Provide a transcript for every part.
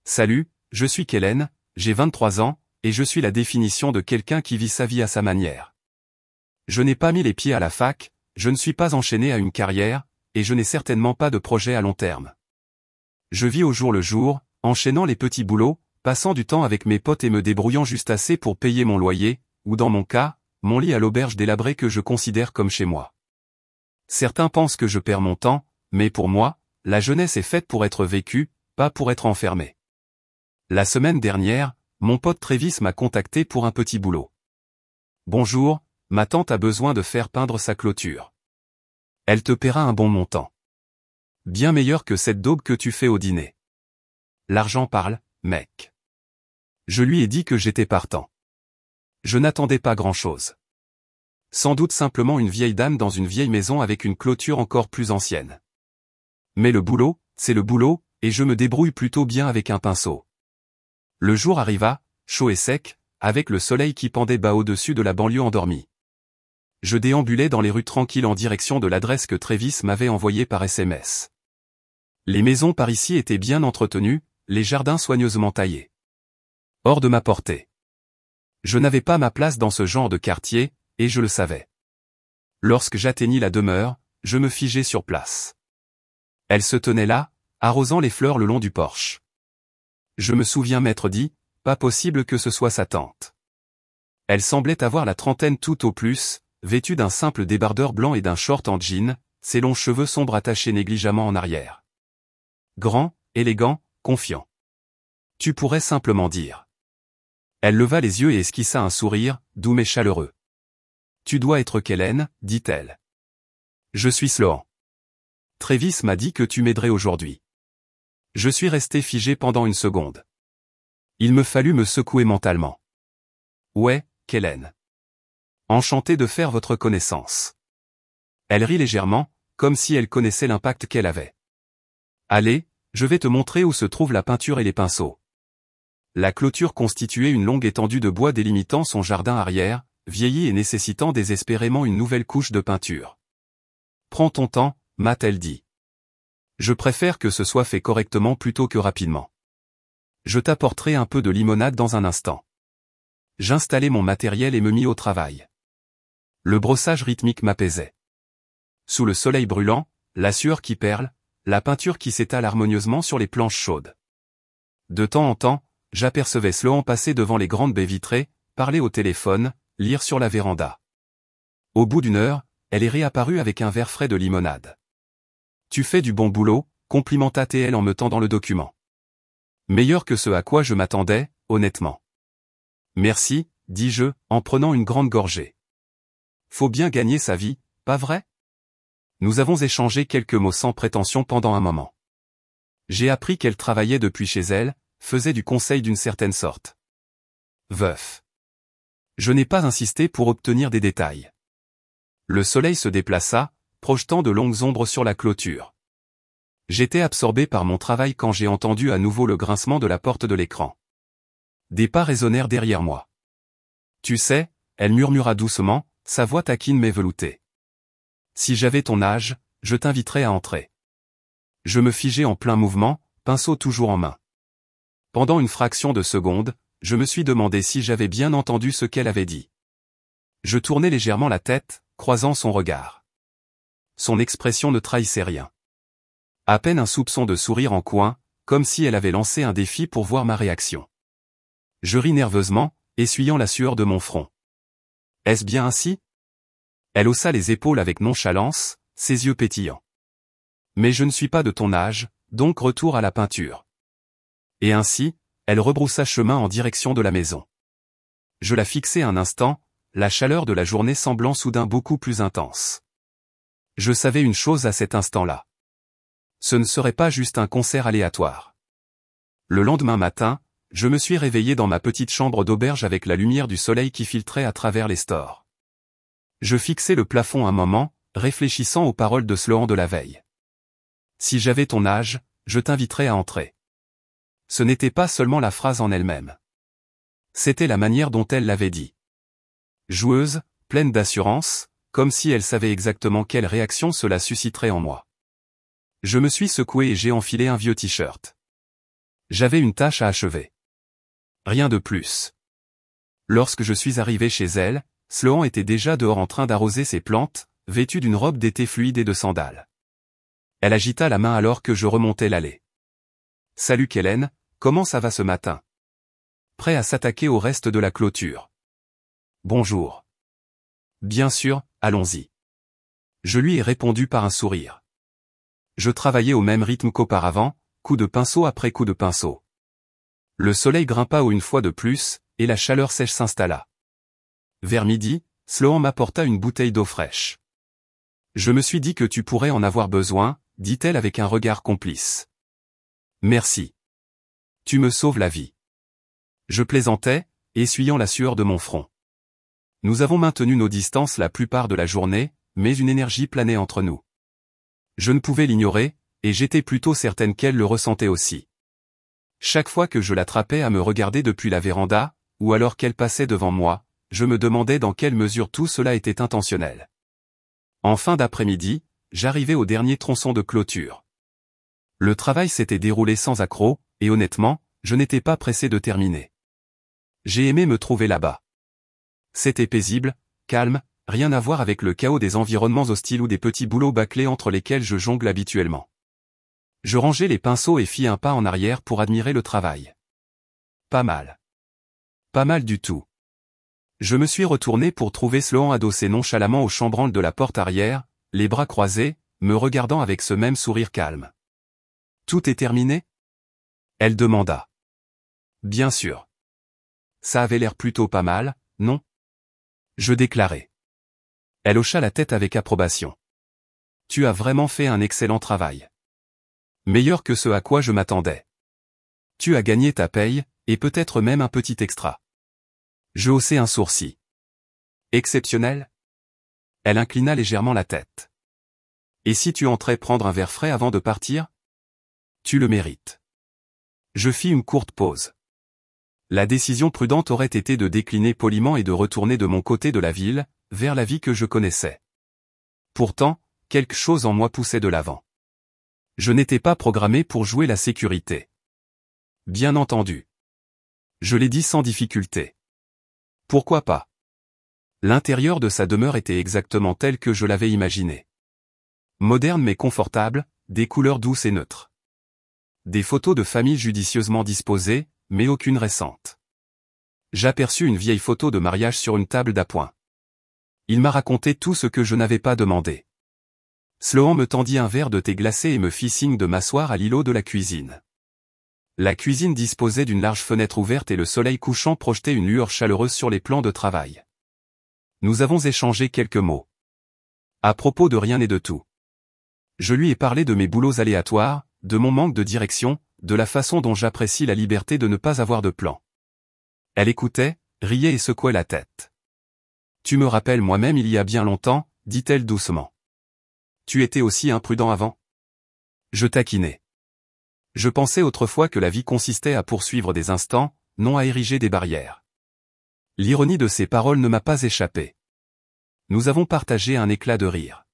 Salut, je suis Kellen, j'ai 23 ans, et je suis la définition de quelqu'un qui vit sa vie à sa manière. Je n'ai pas mis les pieds à la fac, je ne suis pas enchaîné à une carrière, et je n'ai certainement pas de projet à long terme. Je vis au jour le jour, enchaînant les petits boulots, passant du temps avec mes potes et me débrouillant juste assez pour payer mon loyer, ou dans mon cas, mon lit à l'auberge délabrée que je considère comme chez moi. Certains pensent que je perds mon temps, mais pour moi, la jeunesse est faite pour être vécue, pas pour être enfermée. La semaine dernière, mon pote Travis m'a contacté pour un petit boulot. Bonjour, ma tante a besoin de faire peindre sa clôture. Elle te paiera un bon montant. Bien meilleur que cette daube que tu fais au dîner. L'argent parle, mec. Je lui ai dit que j'étais partant. Je n'attendais pas grand-chose. Sans doute simplement une vieille dame dans une vieille maison avec une clôture encore plus ancienne. Mais le boulot, c'est le boulot, et je me débrouille plutôt bien avec un pinceau. Le jour arriva, chaud et sec, avec le soleil qui pendait bas au-dessus de la banlieue endormie. Je déambulais dans les rues tranquilles en direction de l'adresse que Travis m'avait envoyée par SMS. Les maisons par ici étaient bien entretenues, les jardins soigneusement taillés. Hors de ma portée. Je n'avais pas ma place dans ce genre de quartier, et je le savais. Lorsque j'atteignis la demeure, je me figeai sur place. Elle se tenait là, arrosant les fleurs le long du porche. Je me souviens m'être dit, pas possible que ce soit sa tante. Elle semblait avoir la trentaine tout au plus, vêtue d'un simple débardeur blanc et d'un short en jean, ses longs cheveux sombres attachés négligemment en arrière. Grand, élégant, confiant. Tu pourrais simplement dire. Elle leva les yeux et esquissa un sourire, doux mais chaleureux. Tu dois être Kellen, dit-elle. Je suis Sloan. Travis m'a dit que tu m'aiderais aujourd'hui. Je suis resté figé pendant une seconde. Il me fallut me secouer mentalement. Ouais, Kellen. Enchanté de faire votre connaissance. Elle rit légèrement, comme si elle connaissait l'impact qu'elle avait. Allez, je vais te montrer où se trouvent la peinture et les pinceaux. La clôture constituait une longue étendue de bois délimitant son jardin arrière, vieilli et nécessitant désespérément une nouvelle couche de peinture. Prends ton temps, m'a-t-elle dit. Je préfère que ce soit fait correctement plutôt que rapidement. Je t'apporterai un peu de limonade dans un instant. J'installai mon matériel et me mis au travail. Le brossage rythmique m'apaisait. Sous le soleil brûlant, la sueur qui perle, la peinture qui s'étale harmonieusement sur les planches chaudes. De temps en temps, j'apercevais Sloan passer devant les grandes baies vitrées, parler au téléphone, lire sur la véranda. Au bout d'une heure, elle est réapparue avec un verre frais de limonade. Tu fais du bon boulot, complimenta-t-elle en me tendant le document. Meilleur que ce à quoi je m'attendais, honnêtement. Merci, dis-je, en prenant une grande gorgée. Faut bien gagner sa vie, pas vrai? Nous avons échangé quelques mots sans prétention pendant un moment. J'ai appris qu'elle travaillait depuis chez elle, faisait du conseil d'une certaine sorte. Veuf. Je n'ai pas insisté pour obtenir des détails. Le soleil se déplaça, projetant de longues ombres sur la clôture. J'étais absorbé par mon travail quand j'ai entendu à nouveau le grincement de la porte de l'écran. Des pas résonnèrent derrière moi. Tu sais, elle murmura doucement, sa voix taquine mais veloutée. Si j'avais ton âge, je t'inviterais à entrer. Je me figeai en plein mouvement, pinceau toujours en main. Pendant une fraction de seconde, je me suis demandé si j'avais bien entendu ce qu'elle avait dit. Je tournai légèrement la tête, croisant son regard. Son expression ne trahissait rien. À peine un soupçon de sourire en coin, comme si elle avait lancé un défi pour voir ma réaction. Je ris nerveusement, essuyant la sueur de mon front. Est-ce bien ainsi? Elle haussa les épaules avec nonchalance, ses yeux pétillants. Mais je ne suis pas de ton âge, donc retour à la peinture. Et ainsi, elle rebroussa chemin en direction de la maison. Je la fixai un instant, la chaleur de la journée semblant soudain beaucoup plus intense. Je savais une chose à cet instant-là. Ce ne serait pas juste un concert aléatoire. Le lendemain matin, je me suis réveillé dans ma petite chambre d'auberge avec la lumière du soleil qui filtrait à travers les stores. Je fixai le plafond un moment, réfléchissant aux paroles de Sloan de la veille. Si j'avais ton âge, je t'inviterais à entrer. Ce n'était pas seulement la phrase en elle-même. C'était la manière dont elle l'avait dit. Joueuse, pleine d'assurance, comme si elle savait exactement quelle réaction cela susciterait en moi. Je me suis secoué et j'ai enfilé un vieux t-shirt. J'avais une tâche à achever. Rien de plus. Lorsque je suis arrivé chez elle, Sloan était déjà dehors en train d'arroser ses plantes, vêtue d'une robe d'été fluide et de sandales. Elle agita la main alors que je remontais l'allée. « Salut Kellen, comment ça va ce matin ?» Prêt à s'attaquer au reste de la clôture. « Bonjour. »« Bien sûr, allons-y. » Je lui ai répondu par un sourire. Je travaillais au même rythme qu'auparavant, coup de pinceau après coup de pinceau. Le soleil grimpa une fois de plus, et la chaleur sèche s'installa. Vers midi, Sloan m'apporta une bouteille d'eau fraîche. « Je me suis dit que tu pourrais en avoir besoin, » dit-elle avec un regard complice. « Merci. Tu me sauves la vie. » Je plaisantais, essuyant la sueur de mon front. Nous avons maintenu nos distances la plupart de la journée, mais une énergie planait entre nous. Je ne pouvais l'ignorer, et j'étais plutôt certaine qu'elle le ressentait aussi. Chaque fois que je l'attrapais à me regarder depuis la véranda, ou alors qu'elle passait devant moi, je me demandais dans quelle mesure tout cela était intentionnel. En fin d'après-midi, j'arrivais au dernier tronçon de clôture. Le travail s'était déroulé sans accroc, et honnêtement, je n'étais pas pressé de terminer. J'ai aimé me trouver là-bas. C'était paisible, calme, rien à voir avec le chaos des environnements hostiles ou des petits boulots bâclés entre lesquels je jongle habituellement. Je rangeai les pinceaux et fis un pas en arrière pour admirer le travail. Pas mal. Pas mal du tout. Je me suis retourné pour trouver Sloan adossé nonchalamment au chambranle de la porte arrière, les bras croisés, me regardant avec ce même sourire calme. « Tout est terminé ?» Elle demanda. « Bien sûr. » Ça avait l'air plutôt pas mal, non ? Je déclarai. Elle hocha la tête avec approbation. « Tu as vraiment fait un excellent travail. Meilleur que ce à quoi je m'attendais. Tu as gagné ta paye, et peut-être même un petit extra. » Je haussai un sourcil. « Exceptionnel ?» Elle inclina légèrement la tête. « Et si tu entrais prendre un verre frais avant de partir ? Tu le mérites. » Je fis une courte pause. La décision prudente aurait été de décliner poliment et de retourner de mon côté de la ville, vers la vie que je connaissais. Pourtant, quelque chose en moi poussait de l'avant. Je n'étais pas programmé pour jouer la sécurité. Bien entendu. Je l'ai dit sans difficulté. Pourquoi pas ? L'intérieur de sa demeure était exactement tel que je l'avais imaginé. Moderne mais confortable, des couleurs douces et neutres. Des photos de famille judicieusement disposées, mais aucune récente. J'aperçus une vieille photo de mariage sur une table d'appoint. Il m'a raconté tout ce que je n'avais pas demandé. Sloan me tendit un verre de thé glacé et me fit signe de m'asseoir à l'îlot de la cuisine. La cuisine disposait d'une large fenêtre ouverte et le soleil couchant projetait une lueur chaleureuse sur les plans de travail. Nous avons échangé quelques mots. À propos de rien et de tout. Je lui ai parlé de mes boulots aléatoires, de mon manque de direction, de la façon dont j'apprécie la liberté de ne pas avoir de plan. Elle écoutait, riait et secouait la tête. « Tu me rappelles moi-même il y a bien longtemps, » dit-elle doucement. « Tu étais aussi imprudent avant ?» Je taquinai. Je pensais autrefois que la vie consistait à poursuivre des instants, non à ériger des barrières. L'ironie de ces paroles ne m'a pas échappé. Nous avons partagé un éclat de rire.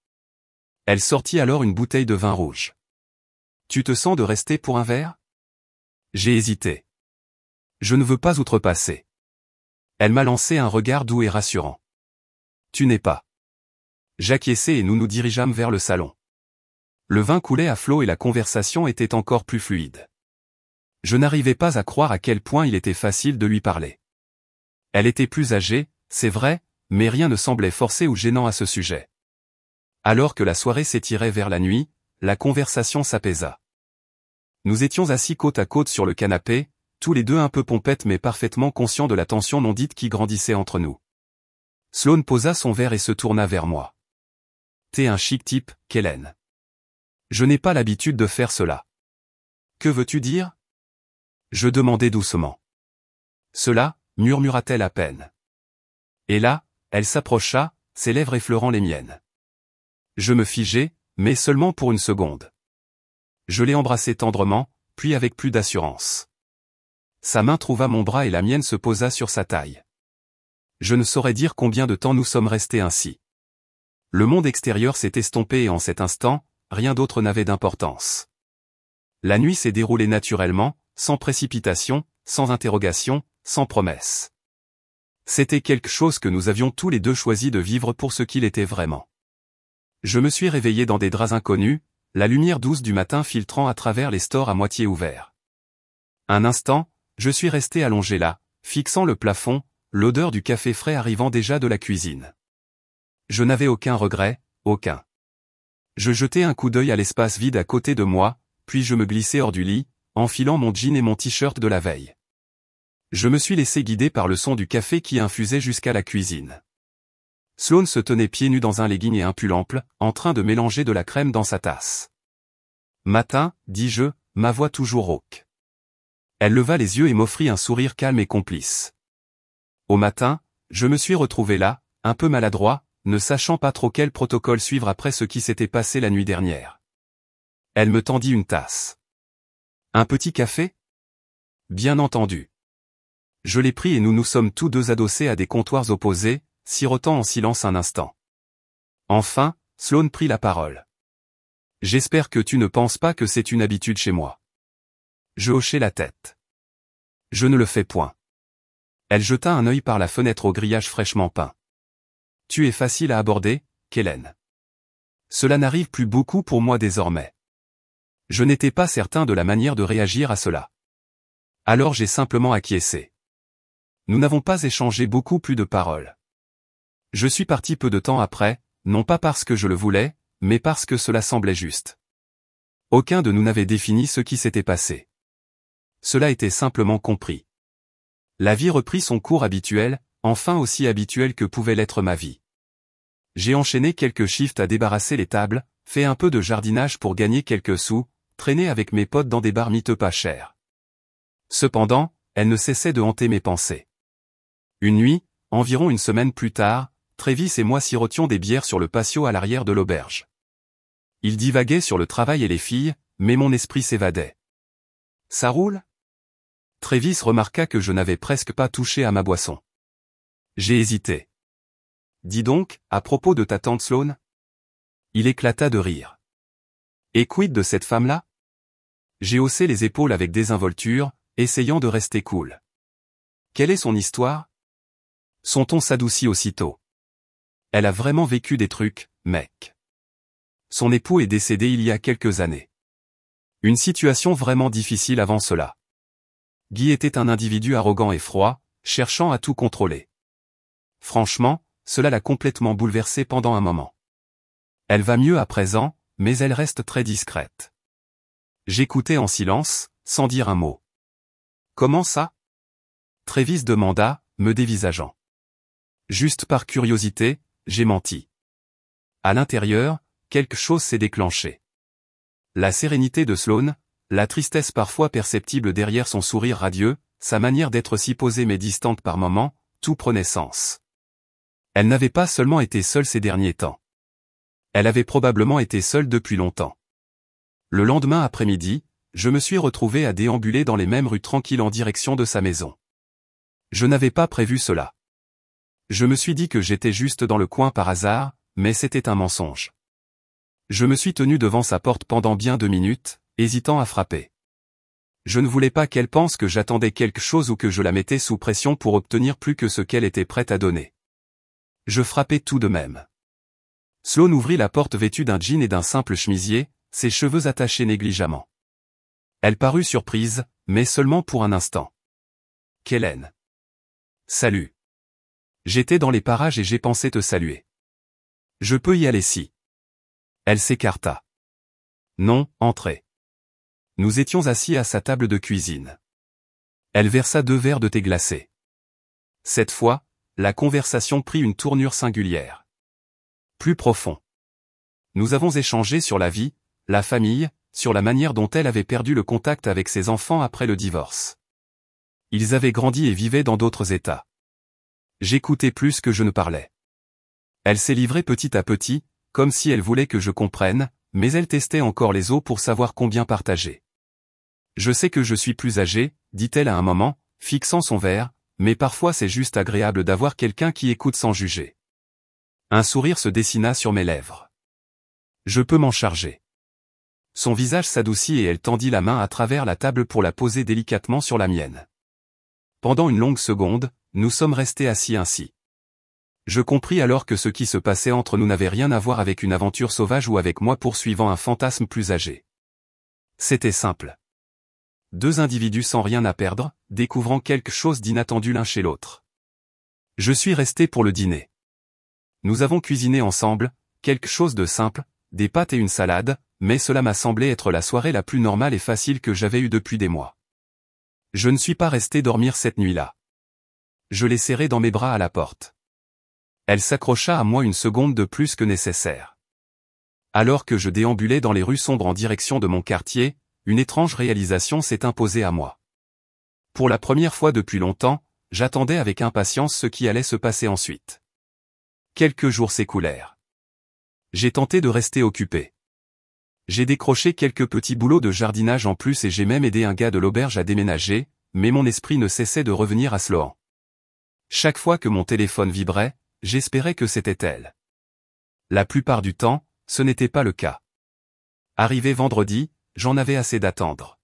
Elle sortit alors une bouteille de vin rouge. « Tu te sens de rester pour un verre ?» J'ai hésité. Je ne veux pas outrepasser. Elle m'a lancé un regard doux et rassurant. « Tu n'es pas. » J'acquiesçai et nous nous dirigeâmes vers le salon. Le vin coulait à flot et la conversation était encore plus fluide. Je n'arrivais pas à croire à quel point il était facile de lui parler. Elle était plus âgée, c'est vrai, mais rien ne semblait forcé ou gênant à ce sujet. Alors que la soirée s'étirait vers la nuit, la conversation s'apaisa. Nous étions assis côte à côte sur le canapé, tous les deux un peu pompettes mais parfaitement conscients de la tension non dite qui grandissait entre nous. Sloan posa son verre et se tourna vers moi. « T'es un chic type, Kellen. » Je n'ai pas l'habitude de faire cela. « Que veux-tu dire ?» Je demandai doucement. « Cela, » murmura-t-elle à peine. Et là, elle s'approcha, ses lèvres effleurant les miennes. Je me figeai, mais seulement pour une seconde. Je l'ai embrassée tendrement, puis avec plus d'assurance. Sa main trouva mon bras et la mienne se posa sur sa taille. Je ne saurais dire combien de temps nous sommes restés ainsi. Le monde extérieur s'est estompé et en cet instant, rien d'autre n'avait d'importance. La nuit s'est déroulée naturellement, sans précipitation, sans interrogation, sans promesse. C'était quelque chose que nous avions tous les deux choisi de vivre pour ce qu'il était vraiment. Je me suis réveillé dans des draps inconnus, la lumière douce du matin filtrant à travers les stores à moitié ouverts. Un instant, je suis resté allongé là, fixant le plafond, l'odeur du café frais arrivant déjà de la cuisine. Je n'avais aucun regret, aucun. Je jetai un coup d'œil à l'espace vide à côté de moi, puis je me glissai hors du lit, enfilant mon jean et mon t-shirt de la veille. Je me suis laissé guider par le son du café qui infusait jusqu'à la cuisine. Sloane se tenait pieds nus dans un legging et un pull ample, en train de mélanger de la crème dans sa tasse. « Matin », dis-je, ma voix toujours rauque. Elle leva les yeux et m'offrit un sourire calme et complice. Au matin, je me suis retrouvé là, un peu maladroit, ne sachant pas trop quel protocole suivre après ce qui s'était passé la nuit dernière. Elle me tendit une tasse. « Un petit café ? » Bien entendu. Je l'ai pris et nous nous sommes tous deux adossés à des comptoirs opposés, sirotant en silence un instant. Enfin, Sloane prit la parole. « J'espère que tu ne penses pas que c'est une habitude chez moi. » Je hochai la tête. « Je ne le fais point. » Elle jeta un œil par la fenêtre au grillage fraîchement peint. « Tu es facile à aborder, Kellen. » Cela n'arrive plus beaucoup pour moi désormais. Je n'étais pas certain de la manière de réagir à cela. Alors j'ai simplement acquiescé. Nous n'avons pas échangé beaucoup plus de paroles. Je suis parti peu de temps après, non pas parce que je le voulais, mais parce que cela semblait juste. Aucun de nous n'avait défini ce qui s'était passé. Cela était simplement compris. La vie reprit son cours habituel, enfin aussi habituel que pouvait l'être ma vie. J'ai enchaîné quelques shifts à débarrasser les tables, fait un peu de jardinage pour gagner quelques sous, traîné avec mes potes dans des bars miteux pas chers. Cependant, elle ne cessait de hanter mes pensées. Une nuit, environ une semaine plus tard, Travis et moi sirotions des bières sur le patio à l'arrière de l'auberge. Il divaguait sur le travail et les filles, mais mon esprit s'évadait. « Ça roule ?» Travis remarqua que je n'avais presque pas touché à ma boisson. J'ai hésité. « Dis donc, à propos de ta tante Sloane ?» Il éclata de rire. « Et quid de cette femme-là ?» J'ai haussé les épaules avec désinvolture, essayant de rester cool. « Quelle est son histoire ?» Son ton s'adoucit aussitôt. « Elle a vraiment vécu des trucs, mec. Son époux est décédé il y a quelques années. Une situation vraiment difficile avant cela. Guy était un individu arrogant et froid, cherchant à tout contrôler. Franchement, cela l'a complètement bouleversée pendant un moment. Elle va mieux à présent, mais elle reste très discrète. » J'écoutais en silence, sans dire un mot. « Comment ça ?» Travis demanda, me dévisageant. Juste par curiosité, j'ai menti. À l'intérieur, quelque chose s'est déclenché. La sérénité de Sloane, la tristesse parfois perceptible derrière son sourire radieux, sa manière d'être si posée mais distante par moments, tout prenait sens. Elle n'avait pas seulement été seule ces derniers temps. Elle avait probablement été seule depuis longtemps. Le lendemain après-midi, je me suis retrouvé à déambuler dans les mêmes rues tranquilles en direction de sa maison. Je n'avais pas prévu cela. Je me suis dit que j'étais juste dans le coin par hasard, mais c'était un mensonge. Je me suis tenu devant sa porte pendant bien 2 minutes, hésitant à frapper. Je ne voulais pas qu'elle pense que j'attendais quelque chose ou que je la mettais sous pression pour obtenir plus que ce qu'elle était prête à donner. Je frappai tout de même. Sloane ouvrit la porte vêtue d'un jean et d'un simple chemisier, ses cheveux attachés négligemment. Elle parut surprise, mais seulement pour un instant. « Kellen. »« Salut. J'étais dans les parages et j'ai pensé te saluer. Je peux y aller si. » Elle s'écarta. « Non, entrez. » Nous étions assis à sa table de cuisine. Elle versa 2 verres de thé glacé. Cette fois, la conversation prit une tournure singulière. Plus profond. Nous avons échangé sur la vie, la famille, sur la manière dont elle avait perdu le contact avec ses enfants après le divorce. Ils avaient grandi et vivaient dans d'autres états. J'écoutais plus que je ne parlais. Elle s'est livrée petit à petit, comme si elle voulait que je comprenne, mais elle testait encore les os pour savoir combien partager. « Je sais que je suis plus âgé, » dit-elle à un moment, fixant son verre, mais parfois c'est juste agréable d'avoir quelqu'un qui écoute sans juger. Un sourire se dessina sur mes lèvres. « Je peux m'en charger. » Son visage s'adoucit et elle tendit la main à travers la table pour la poser délicatement sur la mienne. Pendant une longue seconde, nous sommes restés assis ainsi. Je compris alors que ce qui se passait entre nous n'avait rien à voir avec une aventure sauvage ou avec moi poursuivant un fantasme plus âgé. C'était simple. Deux individus sans rien à perdre, découvrant quelque chose d'inattendu l'un chez l'autre. Je suis resté pour le dîner. Nous avons cuisiné ensemble, quelque chose de simple, des pâtes et une salade, mais cela m'a semblé être la soirée la plus normale et facile que j'avais eue depuis des mois. Je ne suis pas resté dormir cette nuit-là. Je l'ai serrée dans mes bras à la porte. Elle s'accrocha à moi une seconde de plus que nécessaire. Alors que je déambulais dans les rues sombres en direction de mon quartier, une étrange réalisation s'est imposée à moi. Pour la première fois depuis longtemps, j'attendais avec impatience ce qui allait se passer ensuite. Quelques jours s'écoulèrent. J'ai tenté de rester occupé. J'ai décroché quelques petits boulots de jardinage en plus et j'ai même aidé un gars de l'auberge à déménager, mais mon esprit ne cessait de revenir à Sloan. Chaque fois que mon téléphone vibrait, j'espérais que c'était elle. La plupart du temps, ce n'était pas le cas. Arrivé vendredi, j'en avais assez d'attendre.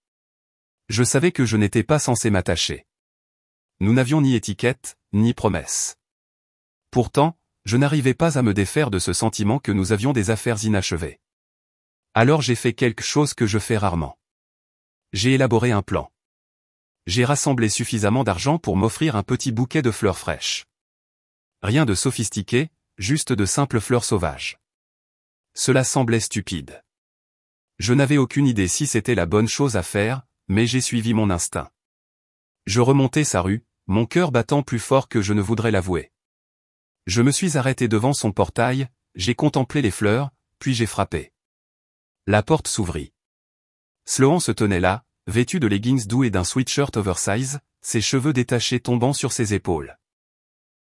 Je savais que je n'étais pas censé m'attacher. Nous n'avions ni étiquette, ni promesse. Pourtant, je n'arrivais pas à me défaire de ce sentiment que nous avions des affaires inachevées. Alors j'ai fait quelque chose que je fais rarement. J'ai élaboré un plan. J'ai rassemblé suffisamment d'argent pour m'offrir un petit bouquet de fleurs fraîches. Rien de sophistiqué, juste de simples fleurs sauvages. Cela semblait stupide. Je n'avais aucune idée si c'était la bonne chose à faire, mais j'ai suivi mon instinct. Je remontai sa rue, mon cœur battant plus fort que je ne voudrais l'avouer. Je me suis arrêté devant son portail, j'ai contemplé les fleurs, puis j'ai frappé. La porte s'ouvrit. Sloan se tenait là, vêtu de leggings doux et d'un sweatshirt oversize, ses cheveux détachés tombant sur ses épaules.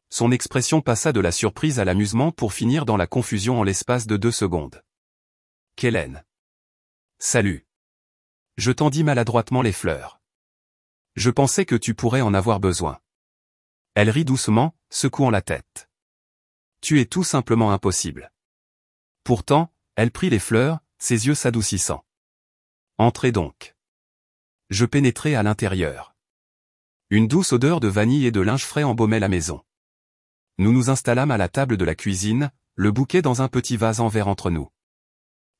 Son expression passa de la surprise à l'amusement pour finir dans la confusion en l'espace de 2 secondes. Kellen. Salut. Je tendis maladroitement les fleurs. Je pensais que tu pourrais en avoir besoin. Elle rit doucement, secouant la tête. Tu es tout simplement impossible. Pourtant, elle prit les fleurs, ses yeux s'adoucissant. Entrez donc. Je pénétrai à l'intérieur. Une douce odeur de vanille et de linge frais embaumait la maison. Nous nous installâmes à la table de la cuisine, le bouquet dans un petit vase en verre entre nous.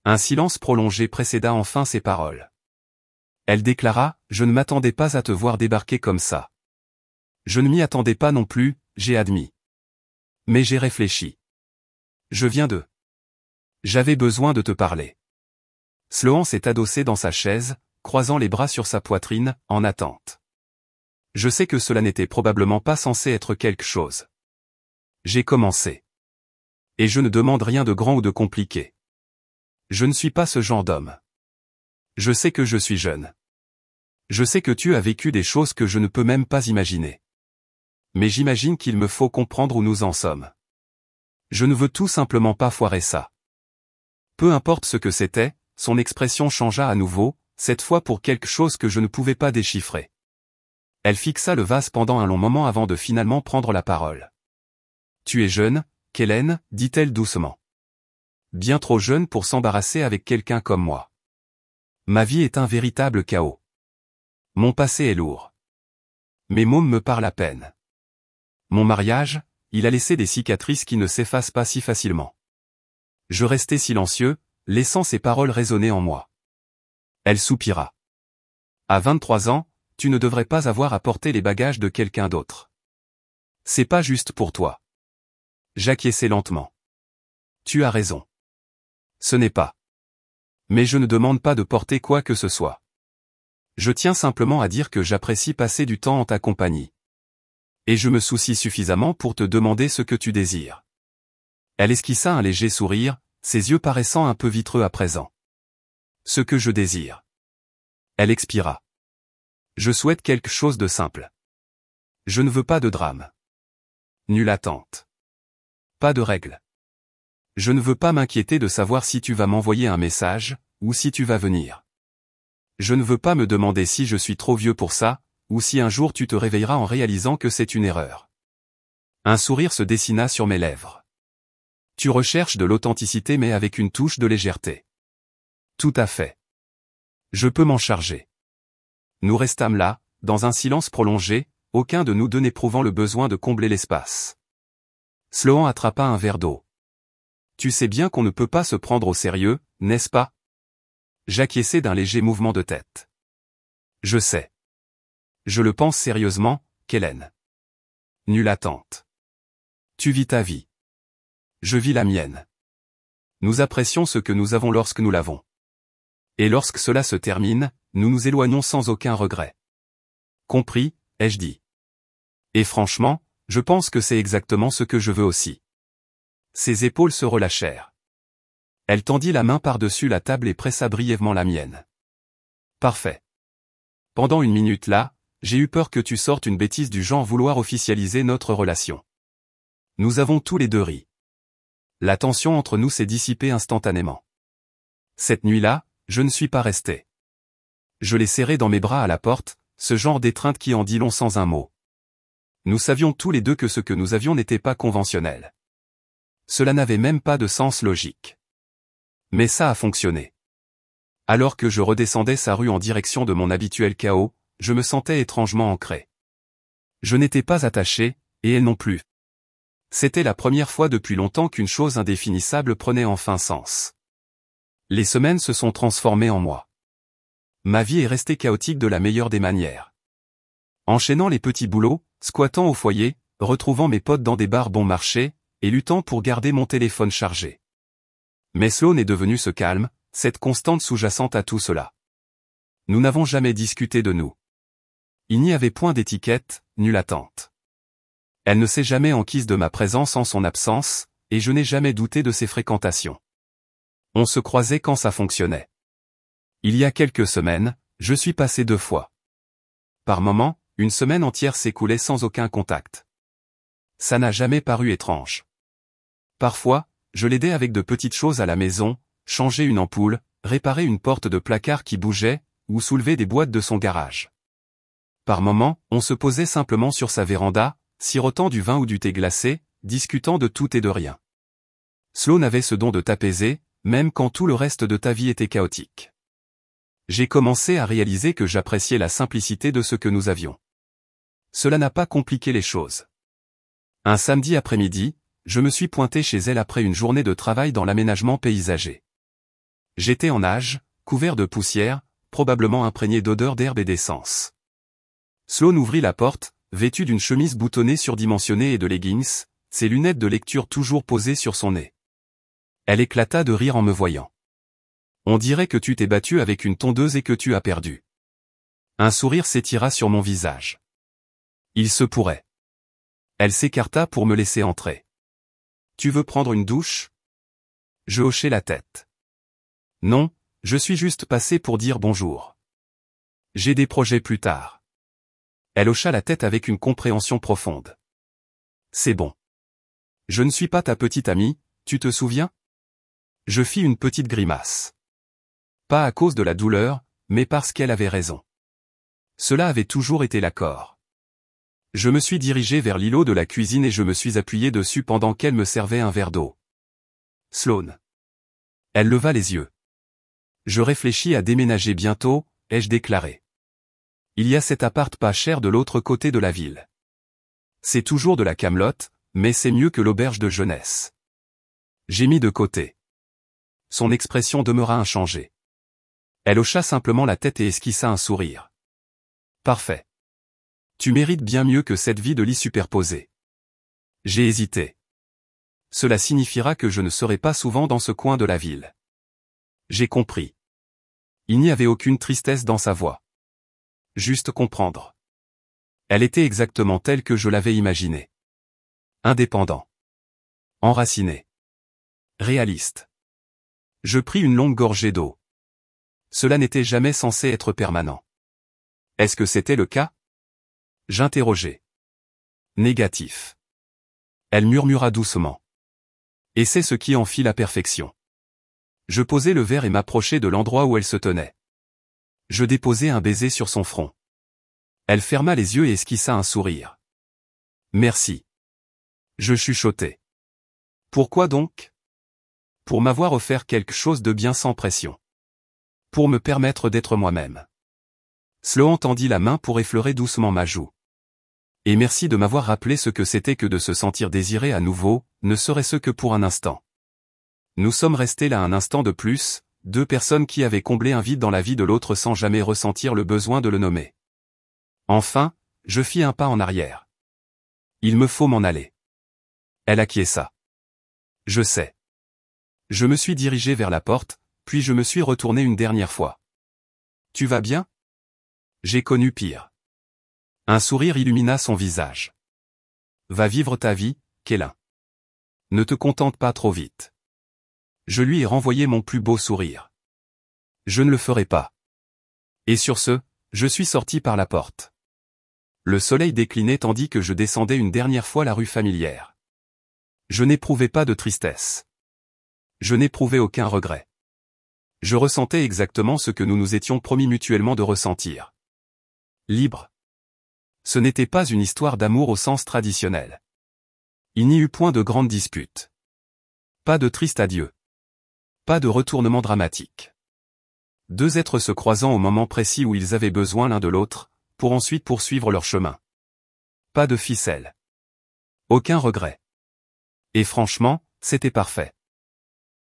Un silence prolongé précéda enfin ces paroles. Elle déclara, « Je ne m'attendais pas à te voir débarquer comme ça. » Je ne m'y attendais pas non plus, j'ai admis. Mais j'ai réfléchi. Je viens de... J'avais besoin de te parler. Sloan s'est adossé dans sa chaise, croisant les bras sur sa poitrine, en attente. Je sais que cela n'était probablement pas censé être quelque chose. J'ai commencé. Et je ne demande rien de grand ou de compliqué. Je ne suis pas ce genre d'homme. Je sais que je suis jeune. Je sais que tu as vécu des choses que je ne peux même pas imaginer. Mais j'imagine qu'il me faut comprendre où nous en sommes. Je ne veux tout simplement pas foirer ça. Peu importe ce que c'était, son expression changea à nouveau, cette fois pour quelque chose que je ne pouvais pas déchiffrer. Elle fixa le vase pendant un long moment avant de finalement prendre la parole. « Tu es jeune, Kellen, dit-elle doucement. Bien trop jeune pour s'embarrasser avec quelqu'un comme moi. Ma vie est un véritable chaos. Mon passé est lourd. Mes mômes me parlent à peine. Mon mariage, il a laissé des cicatrices qui ne s'effacent pas si facilement. » Je restai silencieux, laissant ces paroles résonner en moi. Elle soupira. « À 23 ans, tu ne devrais pas avoir à porter les bagages de quelqu'un d'autre. C'est pas juste pour toi. » J'acquiesçai lentement. « Tu as raison. Ce n'est pas. Mais je ne demande pas de porter quoi que ce soit. Je tiens simplement à dire que j'apprécie passer du temps en ta compagnie. Et je me soucie suffisamment pour te demander ce que tu désires. » Elle esquissa un léger sourire, ses yeux paraissant un peu vitreux à présent. « Ce que je désire. » Elle expira. « Je souhaite quelque chose de simple. Je ne veux pas de drame. Nulle attente. Pas de règles. Je ne veux pas m'inquiéter de savoir si tu vas m'envoyer un message, ou si tu vas venir. Je ne veux pas me demander si je suis trop vieux pour ça, ou si un jour tu te réveilleras en réalisant que c'est une erreur. » Un sourire se dessina sur mes lèvres. « Tu recherches de l'authenticité mais avec une touche de légèreté. » Tout à fait. Je peux m'en charger. Nous restâmes là, dans un silence prolongé, aucun de nous deux n'éprouvant le besoin de combler l'espace. Sloan attrapa un verre d'eau. Tu sais bien qu'on ne peut pas se prendre au sérieux, n'est-ce pas? J'acquiesçai d'un léger mouvement de tête. Je sais. Je le pense sérieusement, Kellen. Nulle attente. Tu vis ta vie. Je vis la mienne. Nous apprécions ce que nous avons lorsque nous l'avons. Et lorsque cela se termine, nous nous éloignons sans aucun regret. Compris, ai-je dit. Et franchement, je pense que c'est exactement ce que je veux aussi. Ses épaules se relâchèrent. Elle tendit la main par-dessus la table et pressa brièvement la mienne. Parfait. Pendant une minute là, j'ai eu peur que tu sortes une bêtise du genre vouloir officialiser notre relation. Nous avons tous les deux ri. La tension entre nous s'est dissipée instantanément. Cette nuit-là, je ne suis pas resté. Je l'ai serré dans mes bras à la porte, ce genre d'étreinte qui en dit long sans un mot. Nous savions tous les deux que ce que nous avions n'était pas conventionnel. Cela n'avait même pas de sens logique. Mais ça a fonctionné. Alors que je redescendais sa rue en direction de mon habituel chaos, je me sentais étrangement ancré. Je n'étais pas attaché, et elle non plus. C'était la première fois depuis longtemps qu'une chose indéfinissable prenait enfin sens. Les semaines se sont transformées en mois. Ma vie est restée chaotique de la meilleure des manières. Enchaînant les petits boulots, squattant au foyer, retrouvant mes potes dans des bars bon marché, et luttant pour garder mon téléphone chargé. Mais Sloan est devenu ce calme, cette constante sous-jacente à tout cela. Nous n'avons jamais discuté de nous. Il n'y avait point d'étiquette, nulle attente. Elle ne s'est jamais enquise de ma présence en son absence, et je n'ai jamais douté de ses fréquentations. On se croisait quand ça fonctionnait. Il y a quelques semaines, je suis passé 2 fois. Par moments, une semaine entière s'écoulait sans aucun contact. Ça n'a jamais paru étrange. Parfois, je l'aidais avec de petites choses à la maison, changer une ampoule, réparer une porte de placard qui bougeait, ou soulever des boîtes de son garage. Par moments, on se posait simplement sur sa véranda, sirotant du vin ou du thé glacé, discutant de tout et de rien. Sloan avait ce don de t'apaiser, même quand tout le reste de ta vie était chaotique. J'ai commencé à réaliser que j'appréciais la simplicité de ce que nous avions. Cela n'a pas compliqué les choses. Un samedi après-midi, je me suis pointé chez elle après une journée de travail dans l'aménagement paysager. J'étais en nage, couvert de poussière, probablement imprégné d'odeur d'herbe et d'essence. Sloan ouvrit la porte, vêtu d'une chemise boutonnée surdimensionnée et de leggings, ses lunettes de lecture toujours posées sur son nez. Elle éclata de rire en me voyant. On dirait que tu t'es battu avec une tondeuse et que tu as perdu. Un sourire s'étira sur mon visage. Il se pourrait. Elle s'écarta pour me laisser entrer. Tu veux prendre une douche? Je hochai la tête. Non, je suis juste passé pour dire bonjour. J'ai des projets plus tard. Elle hocha la tête avec une compréhension profonde. C'est bon. Je ne suis pas ta petite amie, tu te souviens? Je fis une petite grimace. Pas à cause de la douleur, mais parce qu'elle avait raison. Cela avait toujours été l'accord. Je me suis dirigé vers l'îlot de la cuisine et je me suis appuyé dessus pendant qu'elle me servait un verre d'eau. Sloan. Elle leva les yeux. Je réfléchis à déménager bientôt, ai-je déclaré. Il y a cet appart pas cher de l'autre côté de la ville. C'est toujours de la camelote, mais c'est mieux que l'auberge de jeunesse. J'ai mis de côté. Son expression demeura inchangée. Elle hocha simplement la tête et esquissa un sourire. Parfait. Tu mérites bien mieux que cette vie de lit superposée. J'ai hésité. Cela signifiera que je ne serai pas souvent dans ce coin de la ville. J'ai compris. Il n'y avait aucune tristesse dans sa voix. Juste comprendre. Elle était exactement telle que je l'avais imaginée. Indépendant. Enraciné. Réaliste. Je pris une longue gorgée d'eau. Cela n'était jamais censé être permanent. Est-ce que c'était le cas? J'interrogeai. Négatif. Elle murmura doucement. Et c'est ce qui en fit la perfection. Je posai le verre et m'approchai de l'endroit où elle se tenait. Je déposai un baiser sur son front. Elle ferma les yeux et esquissa un sourire. Merci. Je chuchotai. Pourquoi donc? Pour m'avoir offert quelque chose de bien sans pression. Pour me permettre d'être moi-même. Sloan tendit la main pour effleurer doucement ma joue. Et merci de m'avoir rappelé ce que c'était que de se sentir désiré à nouveau, ne serait-ce que pour un instant. Nous sommes restés là un instant de plus, deux personnes qui avaient comblé un vide dans la vie de l'autre sans jamais ressentir le besoin de le nommer. Enfin, je fis un pas en arrière. Il me faut m'en aller. Elle acquiesça. Je sais. Je me suis dirigé vers la porte, puis je me suis retourné une dernière fois. Tu vas bien? J'ai connu pire. Un sourire illumina son visage. Va vivre ta vie, Kélin. Ne te contente pas trop vite. Je lui ai renvoyé mon plus beau sourire. Je ne le ferai pas. Et sur ce, je suis sorti par la porte. Le soleil déclinait tandis que je descendais une dernière fois la rue familière. Je n'éprouvais pas de tristesse. Je n'éprouvais aucun regret. Je ressentais exactement ce que nous nous étions promis mutuellement de ressentir. Libre. Ce n'était pas une histoire d'amour au sens traditionnel. Il n'y eut point de grande dispute. Pas de triste adieu. Pas de retournement dramatique. Deux êtres se croisant au moment précis où ils avaient besoin l'un de l'autre, pour ensuite poursuivre leur chemin. Pas de ficelle. Aucun regret. Et franchement, c'était parfait.